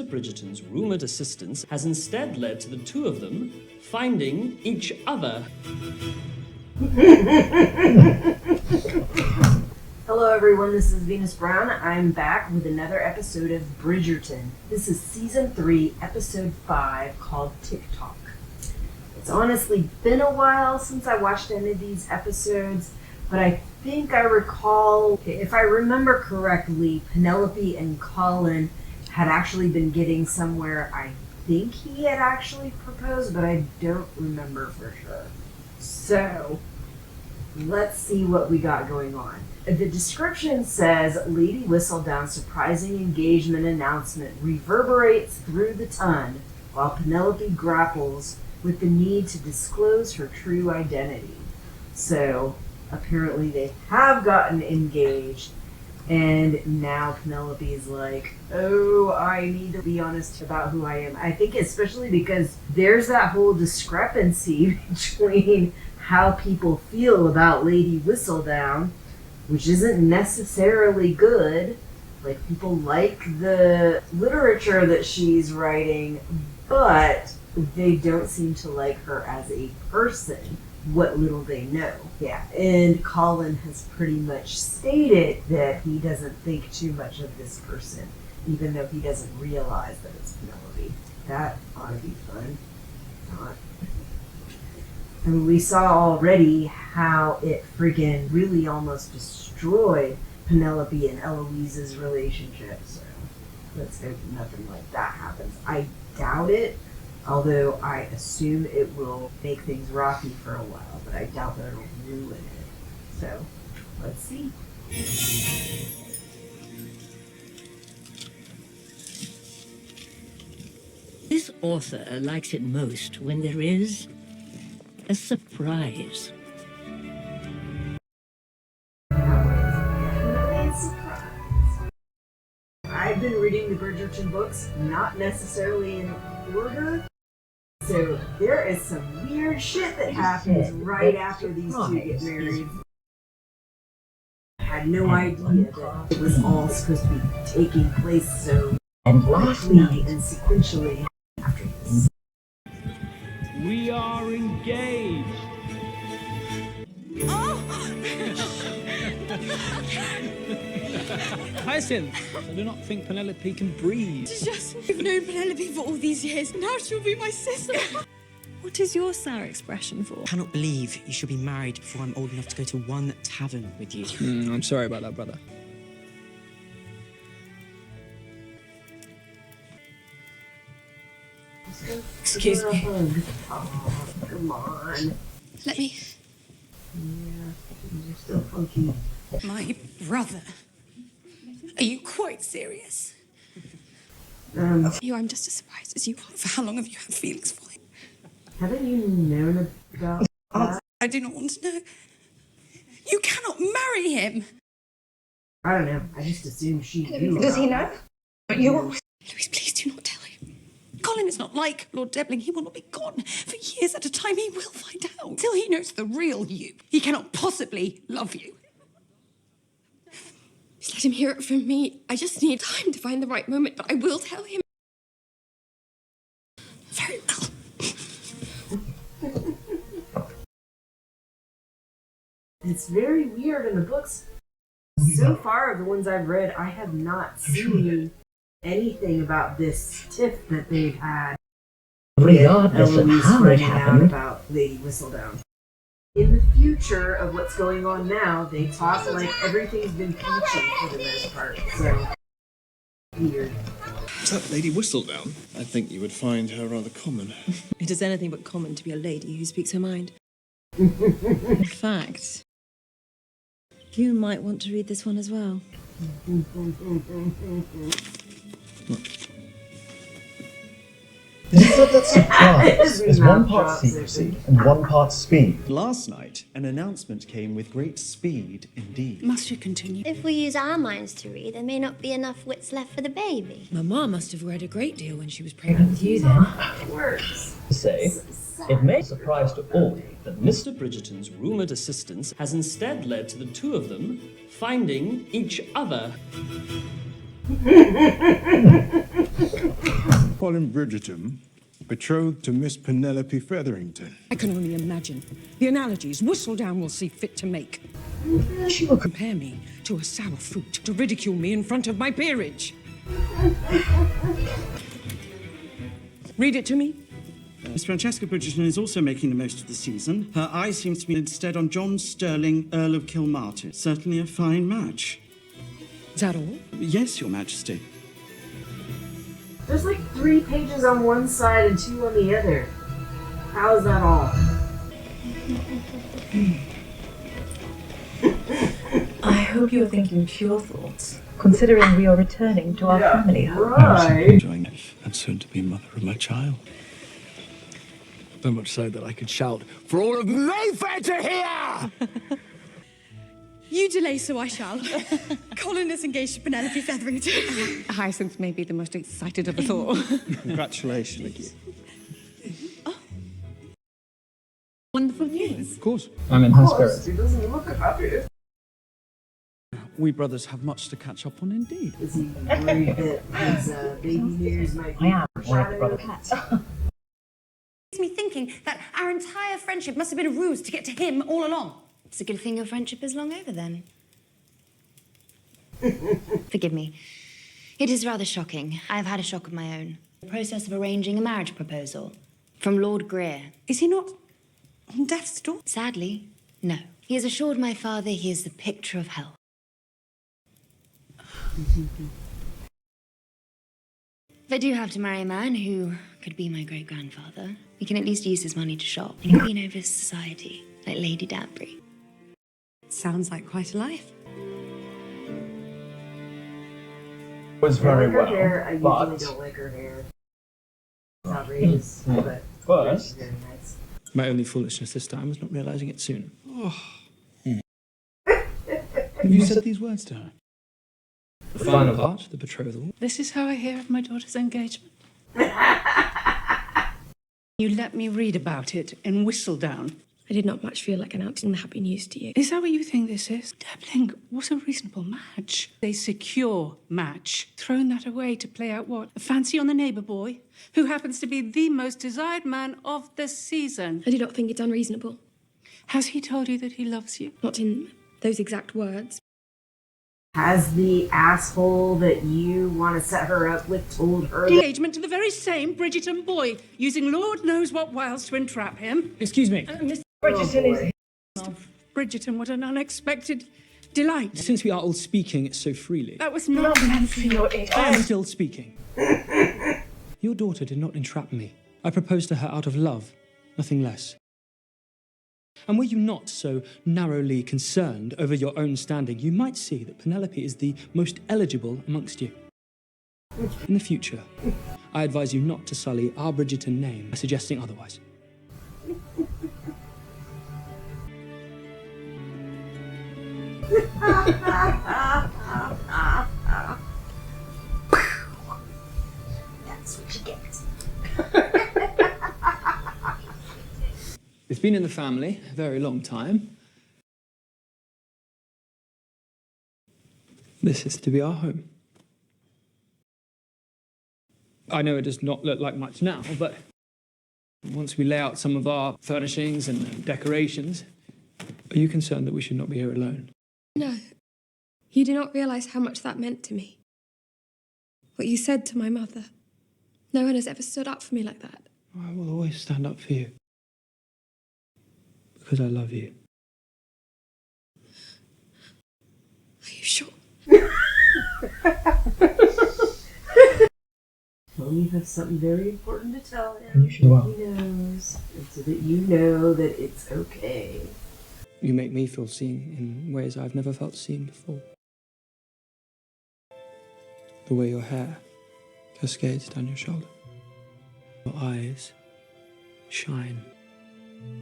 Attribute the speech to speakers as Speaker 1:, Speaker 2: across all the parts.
Speaker 1: Bridgerton's rumoured assistance has instead led to the two of them finding each other.
Speaker 2: Hello everyone, this is Venus Brown. I'm back with another episode of Bridgerton. This is Season 3, Episode 5, called TikTok. It's honestly been a while since I watched any of these episodes, but I think I recall, if I remember correctly, Penelope and Colin had actually been getting somewhere. I think he had actually proposed, but I don't remember for sure. So, let's see what we got going on. The description says, Lady Whistledown's surprising engagement announcement reverberates through the ton while Penelope grapples with the need to disclose her true identity. So, apparently they have gotten engaged, and now Penelope is like, oh, I need to be honest about who I am. I think especially because there's that whole discrepancy between how people feel about Lady Whistledown, which isn't necessarily good. Like, people like the literature that she's writing, but they don't seem to like her as a person, what little they know. Yeah, and Colin has pretty much stated that he doesn't think too much of this person, even though he doesn't realize that it's Penelope. That ought to be fun. Not. And we saw already how it friggin' really almost destroyed Penelope and Eloise's relationship. So let's hope nothing like that happens. I doubt it, although I assume it will make things rocky for a while, but I doubt that it'll ruin it. So let's see.
Speaker 3: This author likes it most when there is a surprise.
Speaker 2: Definitely a surprise. I've been reading the Bridgerton books, not necessarily in order. So there is some weird shit that happens right after these two get married. I had no idea that it was all supposed to be taking place so quickly and sequentially after this.
Speaker 1: We are engaged.
Speaker 4: Hyacinth, I do not think Penelope can breathe.
Speaker 5: You've known Penelope for all these years. Now she'll be my sister. What is your sour expression for?
Speaker 6: I cannot believe you should be married before I'm old enough to go to one tavern with you.
Speaker 4: I'm sorry about that, brother.
Speaker 6: Excuse me.
Speaker 2: Oh, come on.
Speaker 5: Let me.
Speaker 2: Yeah, you're still funky.
Speaker 5: My brother. Are you quite serious? I'm just as surprised as you are. For how long have you had feelings for him?
Speaker 2: Haven't you known about that?
Speaker 5: I do not want to know. You cannot marry him.
Speaker 2: I don't know. I just assumed she knew.
Speaker 7: Does he know? But you...
Speaker 5: Louise, please do not tell him. Colin is not like Lord Debling. He will not be gone for years at a time. He will find out. Until he knows the real you, he cannot possibly love you. Just let him hear it from me. I just need time to find the right moment, but I will tell him. Very well.
Speaker 2: It's very weird in the books. So far, the ones I've read, I have not seen anything about this tiff that they've had.
Speaker 3: Regardless of
Speaker 2: Eloise
Speaker 3: how it
Speaker 2: finding out
Speaker 3: happened,
Speaker 2: about Lady Whistledown. In the future of what's going on now, they talk like everything's been peachy for the most part. So weird.
Speaker 8: Is that Lady Whistledown? I think you would find her rather common.
Speaker 9: It is anything but common to be a lady who speaks her mind. In fact, you might want to read this one as well.
Speaker 10: Is it said that surprise is one part secrecy and one part speed?
Speaker 11: Last night, an announcement came with great speed indeed.
Speaker 5: Must you continue?
Speaker 12: If we use our minds to read, there may not be enough wits left for the baby.
Speaker 9: Mama must have read a great deal when she was pregnant with you then.
Speaker 2: It works.
Speaker 3: say, it may surprise to all that
Speaker 1: Mr. Bridgerton's rumoured assistance has instead led to the two of them finding each other.
Speaker 7: Colin Bridgerton, betrothed to Miss Penelope Featherington.
Speaker 13: I can only imagine the analogies Whistledown will see fit to make. She will compare me to a sour fruit, to ridicule me in front of my peerage. Read it to me.
Speaker 11: Miss Francesca Bridgerton is also making the most of the season. Her eye seems to be instead on John Sterling, Earl of Kilmartin. Certainly a fine match.
Speaker 13: Is that all?
Speaker 11: Yes, Your Majesty.
Speaker 2: There's like 3 pages on one side and 2 on the other. How is that all?
Speaker 14: I hope you're thinking pure thoughts, considering we are returning to our family home.
Speaker 2: Right.
Speaker 8: Enjoying life and soon to be mother of my child. So much so that I could shout for all of Mayfair to hear!
Speaker 5: You delay, so I shall. Colin is engaged to Penelope Featherington.
Speaker 13: Hyacinth may be the most excited of us all.
Speaker 11: Congratulations.
Speaker 5: Wonderful news.
Speaker 4: Of course.
Speaker 10: I'm in high spirits.
Speaker 2: He doesn't look happy.
Speaker 4: We brothers have much to catch up on indeed.
Speaker 2: Is he worried that his baby hairs might be
Speaker 10: I am one of the brothers.
Speaker 5: Makes me thinking that our entire friendship must have been a ruse to get to him all along.
Speaker 12: It's a good thing your friendship is long over then. Forgive me. It is rather shocking. I've had a shock of my own. The process of arranging a marriage proposal from Lord Greer.
Speaker 5: Is he not on death's door?
Speaker 12: Sadly, no. He has assured my father he is the picture of health. If I do have to marry a man who could be my great-grandfather, we can at least use his money to shop and queen over society, like Lady Danbury.
Speaker 5: Sounds like quite a life.
Speaker 10: Was
Speaker 2: I
Speaker 10: very
Speaker 2: like her
Speaker 10: well,
Speaker 2: hair. I
Speaker 10: but
Speaker 2: usually don't like her hair. It's outrageous, but
Speaker 10: first,
Speaker 2: she's very nice.
Speaker 4: My only foolishness this time was not realizing it sooner.
Speaker 8: Have you said these words to her?
Speaker 4: The final part, the betrothal.
Speaker 13: This is how I hear of my daughter's engagement. You let me read about it in Whistledown.
Speaker 9: I did not much feel like announcing the happy news to you.
Speaker 13: Is that what you think this is? Dabbling was a reasonable match. A secure match. Thrown that away to play out what? A fancy on the neighbour boy, who happens to be the most desired man of the season.
Speaker 9: I do not think it's unreasonable.
Speaker 13: Has he told you that he loves you?
Speaker 9: Not in those exact words.
Speaker 2: Has the asshole that you want to set her up with told her that...
Speaker 13: Engagement to the very same Bridgerton boy, using Lord knows what wiles to entrap him.
Speaker 4: Excuse me.
Speaker 13: Mr.
Speaker 2: Bridgerton is...
Speaker 13: Bridgerton, what an unexpected delight.
Speaker 4: Since we are all speaking so freely,
Speaker 13: That was not meant for your ears.
Speaker 4: I am still speaking. Your daughter did not entrap me. I proposed to her out of love, nothing less. And were you not so narrowly concerned over your own standing, you might see that Penelope is the most eligible amongst you. In the future, I advise you not to sully our Bridgerton name by suggesting otherwise.
Speaker 2: That's what you get.
Speaker 4: It's been in the family a very long time. This is to be our home. I know it does not look like much now, but once we lay out some of our furnishings and decorations, are you concerned that we should not be here alone?
Speaker 9: No. You do not realise how much that meant to me. What you said to my mother. No one has ever stood up for me like that.
Speaker 4: I will always stand up for you. Because I love you.
Speaker 9: Are you sure?
Speaker 2: Well, you have something very important to tell him.
Speaker 10: You should well.
Speaker 2: He knows, and so that you know that it's okay.
Speaker 4: You make me feel seen in ways I've never felt seen before. The way your hair cascades down your shoulder. Your eyes shine.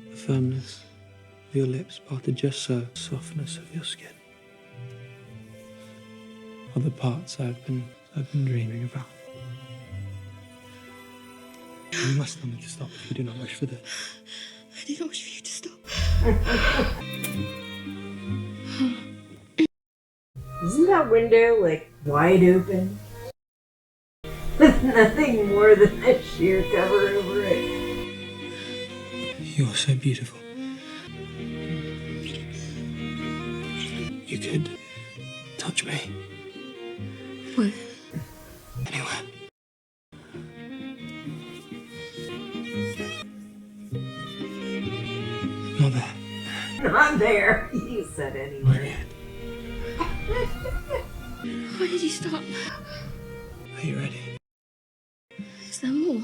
Speaker 4: The firmness of your lips parted just so. Softness of your skin. Are the parts I've been dreaming about. You must tell me to stop if you do not wish for this.
Speaker 9: I do not wish for you to stop.
Speaker 2: Isn't that window, like, wide open? Nothing more than a sheer cover over it.
Speaker 4: You're so beautiful. You could touch me.
Speaker 12: What?
Speaker 4: Anywhere. Not there.
Speaker 2: Not there. You said anywhere.
Speaker 12: Why did you stop?
Speaker 4: Are you ready?
Speaker 12: Is there more?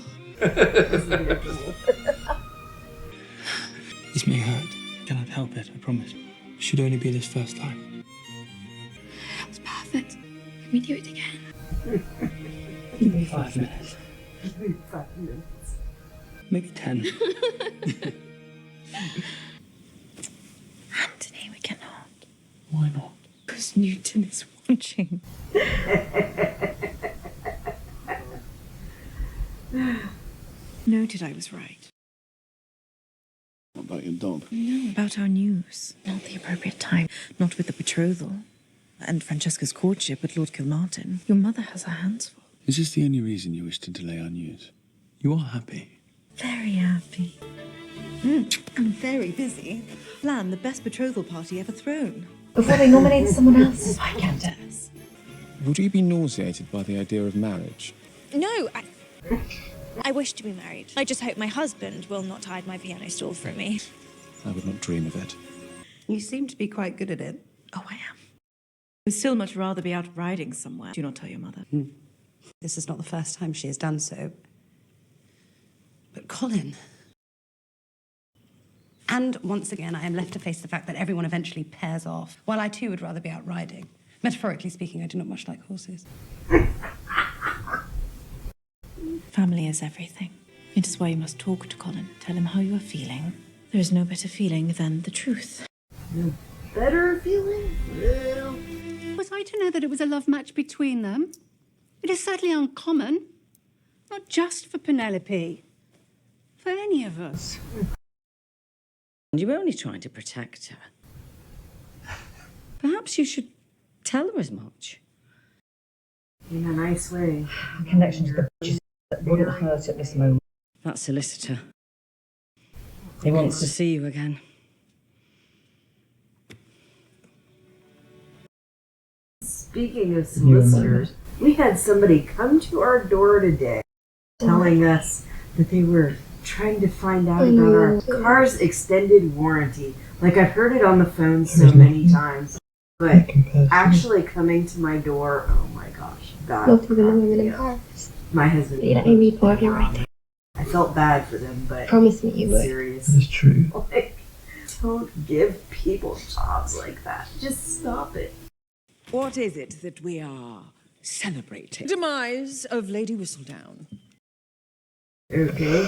Speaker 4: This may hurt. Cannot help it, I promise. Should only be this first time.
Speaker 12: That's perfect. Can we do it again?
Speaker 4: Give me 5 minutes.
Speaker 2: 5 minutes.
Speaker 4: Maybe 10.
Speaker 9: Anthony, we cannot.
Speaker 4: Why not?
Speaker 9: Because Newton is watching. Noted I was right.
Speaker 7: What about your dog?
Speaker 9: No, about our news. Not the appropriate time. Not with the betrothal. And Francesca's courtship with Lord Kilmartin. Your mother has her hands full.
Speaker 7: Is this the only reason you wish to delay our news? You are happy.
Speaker 9: Very happy. I'm very busy. Plan the best betrothal party ever thrown.
Speaker 14: Before they nominate someone else, I can't guess.
Speaker 7: Would you be nauseated by the idea of marriage?
Speaker 15: No, I wish to be married. I just hope my husband will not hide my piano stall from me.
Speaker 7: I would not dream of it.
Speaker 5: You seem to be quite good at it.
Speaker 9: Oh, I am. I'd still much rather be out riding somewhere. Do not tell your mother.
Speaker 5: This is not the first time she has done so. But Colin... And once again, I am left to face the fact that everyone eventually pairs off, while I too would rather be out riding. Metaphorically speaking, I do not much like horses.
Speaker 9: Family is everything. It is why you must talk to Colin. Tell him how you are feeling. There is no better feeling than the truth.
Speaker 2: No better feeling? Well...
Speaker 13: Was I to know that it was a love match between them? It is certainly uncommon. Not just for Penelope. For any of us.
Speaker 3: You were only trying to protect her. Perhaps you should tell her as much.
Speaker 2: In a nice way.
Speaker 14: A connection to the Bridgerton that wouldn't hurt at this moment.
Speaker 3: That solicitor. He wants to see you again.
Speaker 2: Speaking of solicitors, we had somebody come to our door today telling us that they were trying to find out about our car's extended warranty. Like, I've heard it on the phone so many times, but actually coming to my door, oh my gosh, that
Speaker 12: Not even the women in Paris.
Speaker 2: my husband.
Speaker 12: You let me read more of your writing.
Speaker 2: I felt bad for them, but
Speaker 12: Promise me you would.
Speaker 2: serious.
Speaker 4: That is true.
Speaker 2: Like, don't give people jobs like that. Just stop it.
Speaker 16: What is it that we are celebrating? Demise of Lady Whistledown.
Speaker 2: Okay.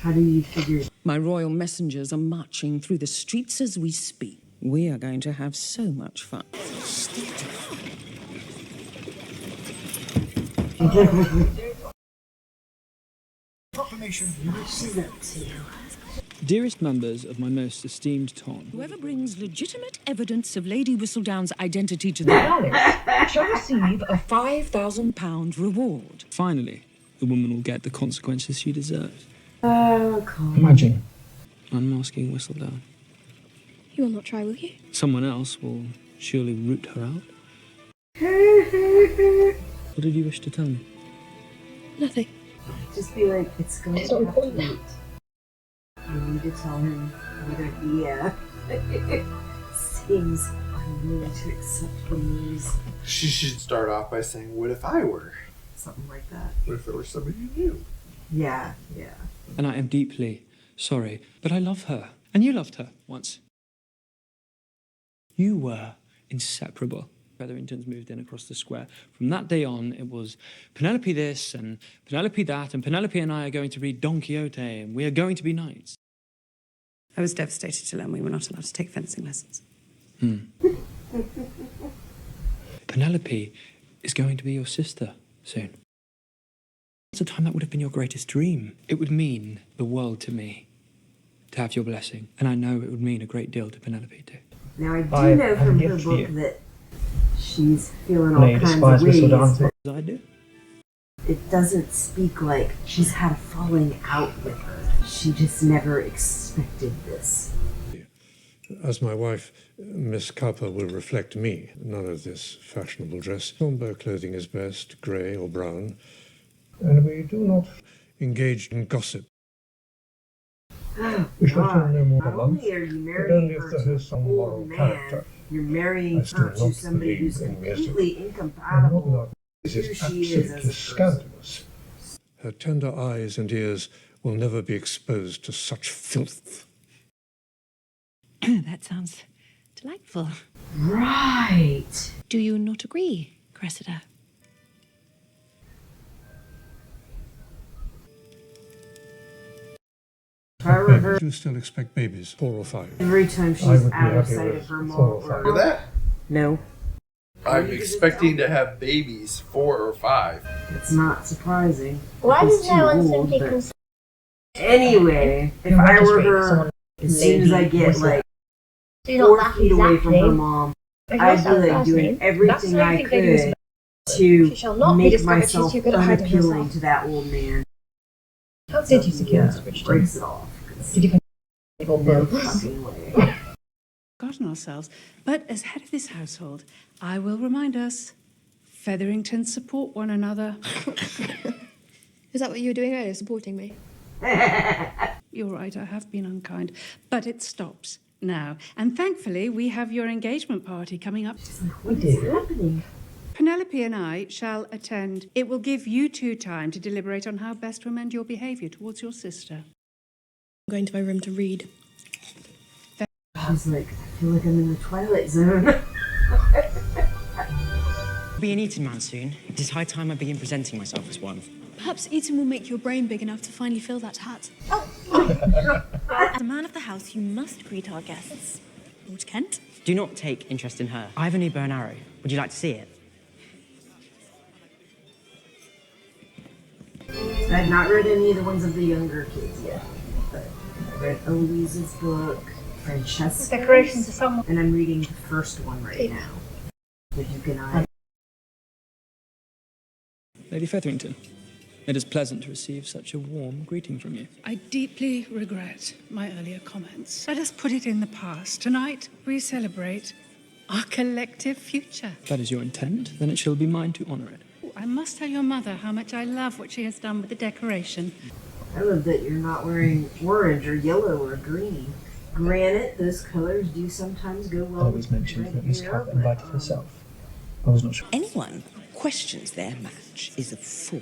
Speaker 2: How do you figure?
Speaker 16: My royal messengers are marching through the streets as we speak. We are going to have so much fun.
Speaker 2: She's up to.
Speaker 4: Dearest members of my most esteemed Ton.
Speaker 16: Whoever brings legitimate evidence of Lady Whistledown's identity to the
Speaker 14: Alice shall receive a
Speaker 16: £5,000 reward.
Speaker 4: Finally, the woman will get the consequences she deserves.
Speaker 2: Oh, Colin.
Speaker 4: Imagine unmasking Whistledown.
Speaker 12: You will not try, will you?
Speaker 4: Someone else will surely root her out. What did you wish to tell me?
Speaker 12: Nothing.
Speaker 2: Just be like, it's going
Speaker 12: It's
Speaker 2: to
Speaker 12: not
Speaker 2: have to
Speaker 12: important.
Speaker 2: wait. You need to tell him whether he seems unwilling to accept the news.
Speaker 17: She should start off by saying, what if I were?
Speaker 2: Something like that.
Speaker 17: What if it were somebody you knew?
Speaker 2: Yeah.
Speaker 4: And I am deeply sorry, but I love her. And you loved her once. You were inseparable. Featheringtons moved in across the square. From that day on, it was Penelope this and Penelope that, and Penelope and I are going to read Don Quixote, and we are going to be knights.
Speaker 5: I was devastated to learn we were not allowed to take fencing lessons.
Speaker 4: Penelope is going to be your sister soon. It's a time that would have been your greatest dream. It would mean the world to me to have your blessing, and I know it would mean a great deal to Penelope too.
Speaker 2: Now I do know from her book that she's feeling all kinds of ways.
Speaker 4: I do.
Speaker 2: it doesn't speak like she's had a falling out with her. She just never expected this.
Speaker 18: As my wife, Miss Cowper, will reflect me. None of this fashionable dress. Sombre clothing is best, grey or brown. And we do not engage in gossip.
Speaker 2: We shall tell no more than once. Are you marrying her to an old man? You're marrying her to somebody who's completely incompatible.
Speaker 18: This is absolutely scandalous. Her tender eyes and ears will never be exposed to such filth.
Speaker 5: That sounds delightful.
Speaker 2: Right.
Speaker 5: Do you not agree, Cressida?
Speaker 18: I do still expect babies, 4 or 5.
Speaker 2: Every time she's out of sight of her mom.
Speaker 17: Look at that.
Speaker 2: No.
Speaker 17: I'm expecting to have babies, 4 or 5.
Speaker 2: It's not surprising.
Speaker 19: Why
Speaker 2: It's
Speaker 19: does no
Speaker 2: too
Speaker 19: one
Speaker 2: old,
Speaker 19: simply
Speaker 2: but-
Speaker 19: consider?
Speaker 2: Anyway, if I were her, as soon as I get like 4 feet away from her mom, I'd be like doing everything I could to make myself unappealing to that old man.
Speaker 14: How did you secure this, Bridgerton?
Speaker 2: Breaks it off.
Speaker 14: Did you
Speaker 2: No fucking way.
Speaker 13: Forgotten ourselves. But as head of this household, I will remind us, Featheringtons support one another.
Speaker 19: Is that what you were doing earlier, supporting me?
Speaker 13: You're right, I have been unkind. But it stops now. And thankfully, we have your engagement party coming up.
Speaker 2: What is happening?
Speaker 13: Penelope and I shall attend. It will give you 2 time to deliberate on how best to amend your behaviour towards your sister.
Speaker 19: I'm going to my room to read.
Speaker 2: She's like, I feel like I'm in the Twilight Zone.
Speaker 6: I'll be an Eton man soon. It is high time I begin presenting myself as one.
Speaker 19: Perhaps Eton will make your brain big enough to finally fill that hat.
Speaker 15: As a man of the house, you must greet our guests. Lord Kent?
Speaker 6: Do not take interest in her. I have a new bow and arrow. Would you like to see it?
Speaker 2: I've not read any of the ones of the younger kids yet, but I read Eloise's book, Francesca's,
Speaker 14: Decorations of someone.
Speaker 2: and I'm reading the first one right now. But you can
Speaker 4: Lady Featherington, it is pleasant to receive such a warm greeting from you.
Speaker 13: I deeply regret my earlier comments. Let us put it in the past. Tonight, we celebrate our collective future.
Speaker 4: If that is your intent, then it shall be mine to honour it.
Speaker 13: I must tell your mother how much I love what she has done with the decoration.
Speaker 2: I love that you're not wearing orange or yellow or green. Granted, those colors do sometimes go well.
Speaker 10: Always mentioned that Miss Cowper invited herself. I was not sure.
Speaker 20: Anyone who questions their match is a fool.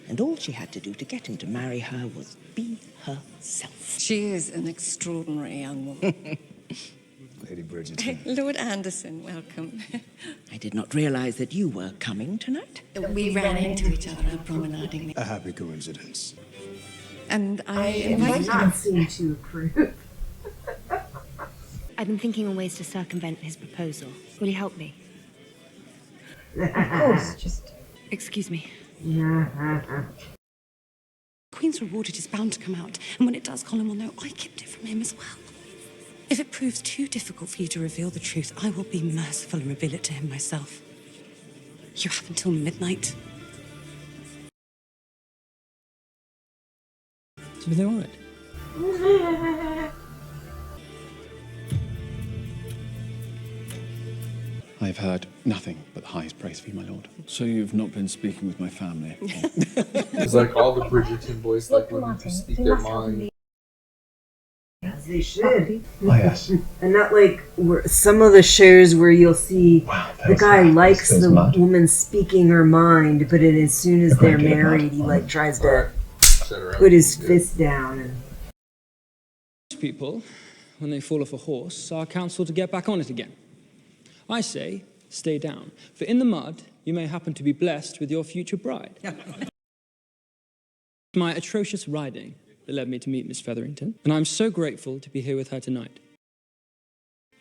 Speaker 20: And all she had to do to get him to marry her was be herself.
Speaker 5: She is an extraordinary young woman.
Speaker 8: Lady Bridgerton.
Speaker 5: Lord Anderson, welcome.
Speaker 20: I did not realize that you were coming tonight.
Speaker 5: We ran into each other promenading.
Speaker 8: A happy coincidence.
Speaker 5: And I
Speaker 2: might not seem to approve.
Speaker 12: I've been thinking on ways to circumvent his proposal. Will you help me?
Speaker 14: Of course, just...
Speaker 12: Excuse me.
Speaker 5: Queen's rewarded is bound to come out, and when it does, Colin will know I kept it from him as well. If it proves too difficult for you to reveal the truth, I will be merciful and reveal it to him myself. You have until midnight.
Speaker 4: Is everything all right?
Speaker 8: I've heard nothing but the highest praise for you, my lord. So you've not been speaking with my family?
Speaker 17: It's like all the Bridgerton boys like women to speak their mind.
Speaker 2: As they should.
Speaker 10: Oh, yes.
Speaker 2: And not like some of the shows where you'll see the guy likes the woman speaking her mind, but then as soon as they're married, he like tries to put his fist down. And
Speaker 4: Most people, when they fall off a horse, are counseled to get back on it again. I say, stay down, for in the mud, you may happen to be blessed with your future bride. My atrocious riding that led me to meet Miss Featherington, and I'm so grateful to be here with her tonight.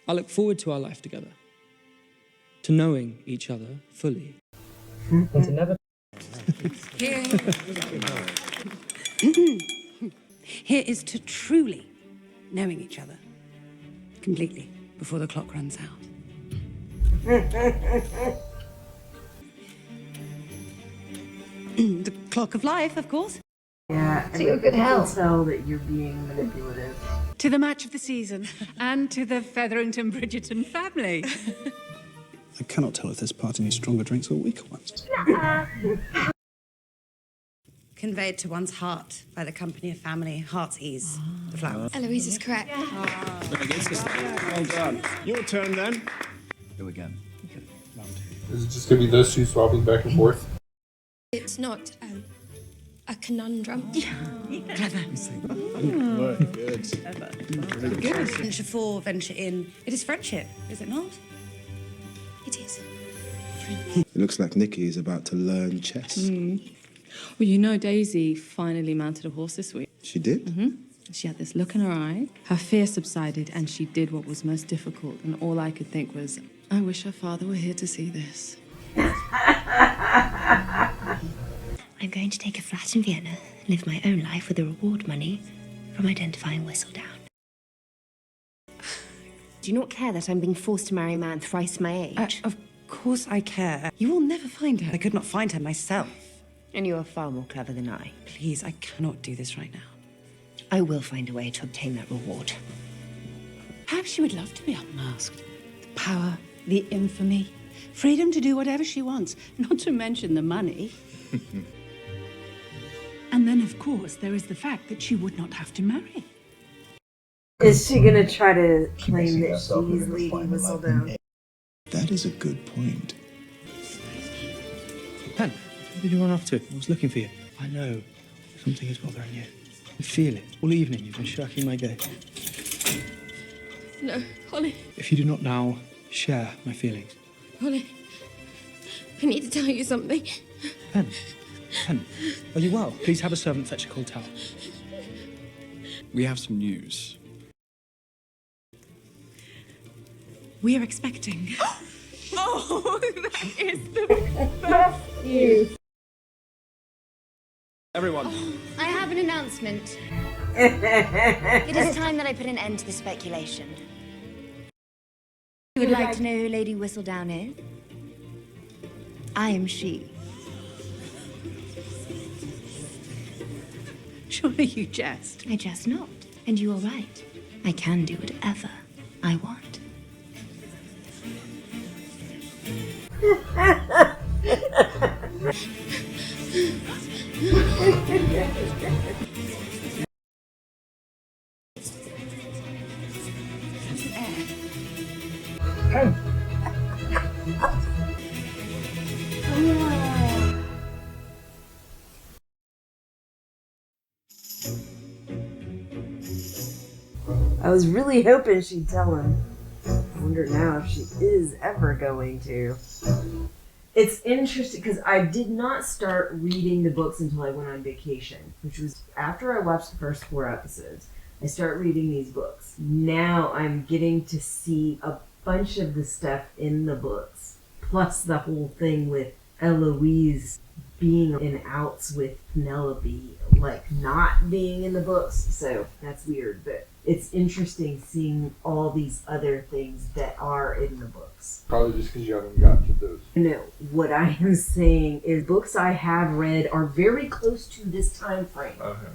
Speaker 4: I look forward to our life together, to knowing each other fully.
Speaker 14: And to never...
Speaker 5: Here is to truly knowing each other completely before the clock runs out. The clock of life, of course.
Speaker 2: Yeah,
Speaker 19: To your good
Speaker 2: I can
Speaker 19: health.
Speaker 2: tell that you're being manipulative.
Speaker 13: To the match of the season, and to the Featherington Bridgerton family.
Speaker 11: I cannot tell if this party needs stronger drinks or weaker ones.
Speaker 5: Conveyed to one's heart by the company of family. Heart's ease. The flowers.
Speaker 19: Eloise is correct.
Speaker 8: Very good, sister. Well done. Your turn, then. Go again.
Speaker 17: Is it just going to be those two swapping back and forth?
Speaker 19: It's not a conundrum.
Speaker 5: Clever.
Speaker 8: Good.
Speaker 5: Good. Venture for, venture in. It is friendship, is it not?
Speaker 19: It is.
Speaker 7: It looks like Nikki is about to learn chess.
Speaker 21: Well, you know Daisy finally mounted a horse this week.
Speaker 7: She did?
Speaker 21: She had this look in her eye. Her fear subsided and she did what was most difficult. And all I could think was, I wish her father were here to see this.
Speaker 12: I'm going to take a flat in Vienna, live my own life with the reward money from identifying Whistledown. Do you not care that I'm being forced to marry a man thrice my age?
Speaker 5: Of course I care. You will never find her. I could not find her myself.
Speaker 12: And you are far more clever than I.
Speaker 5: Please, I cannot do this right now.
Speaker 12: I will find a way to obtain that reward.
Speaker 13: Perhaps she would love to be unmasked. The power, the infamy, freedom to do whatever she wants, not to mention the money. And then, of course, there is the fact that she would not have to marry.
Speaker 2: Is she gonna try to claim that she's Lady Whistledown?
Speaker 11: That is a good point.
Speaker 4: Pen, where did you run off to? I was looking for you. I know. Something is bothering you. I feel it. All evening you've been shirking my gaze.
Speaker 19: No, Holly.
Speaker 4: If you do not now share my feelings.
Speaker 19: Holly. I need to tell you something.
Speaker 4: Pen, are you well? Please have a servant fetch a cold towel.
Speaker 8: We have some news.
Speaker 5: We are expecting.
Speaker 13: Oh, that is the best news.
Speaker 8: Everyone.
Speaker 12: I have an announcement. It is time that I put an end to the speculation. You would like to know who Lady Whistledown is? I am she.
Speaker 13: Surely you jest.
Speaker 12: I jest not. And you are right. I can do whatever I want.
Speaker 2: I was really hoping she'd tell him. I wonder now if she is ever going to. It's interesting because I did not start reading the books until I went on vacation, which was after I watched the first 4 episodes. I start reading these books. Now I'm getting to see a bunch of the stuff in the books, plus the whole thing with Eloise being in outs with Penelope, like not being in the books. So that's weird, but it's interesting seeing all these other things that are in the books.
Speaker 17: Probably just because you haven't gotten to those.
Speaker 2: No, what I am saying is books I have read are very close to this time frame.
Speaker 17: Okay.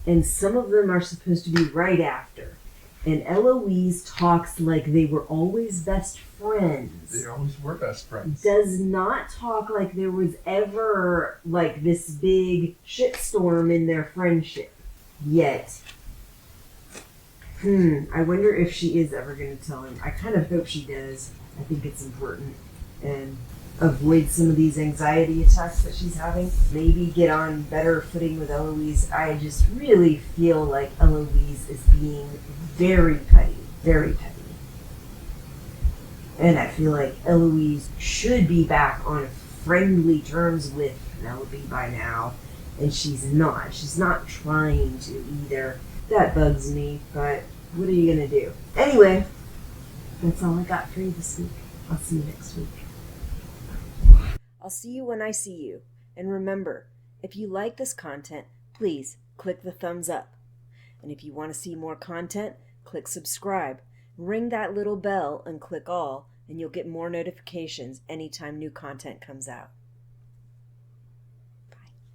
Speaker 2: And some of them are supposed to be right after. And Eloise talks like they were always best friends.
Speaker 17: They always were best friends.
Speaker 2: Does not talk like there was ever like this big shitstorm in their friendship. Yet. I wonder if she is ever going to tell him. I kind of hope she does. I think it's important. And avoid some of these anxiety attacks that she's having. Maybe get on better footing with Eloise. I just really feel like Eloise is being very petty. Very petty. And I feel like Eloise should be back on friendly terms with Penelope by now. And she's not. She's not trying to either. That bugs me, but what are you going to do? Anyway, that's all I got for you this week. I'll see you next week. I'll see you when I see you. And remember, if you like this content, please click the thumbs up. And if you want to see more content, click subscribe. Ring that little bell and click all, and you'll get more notifications anytime new content comes out.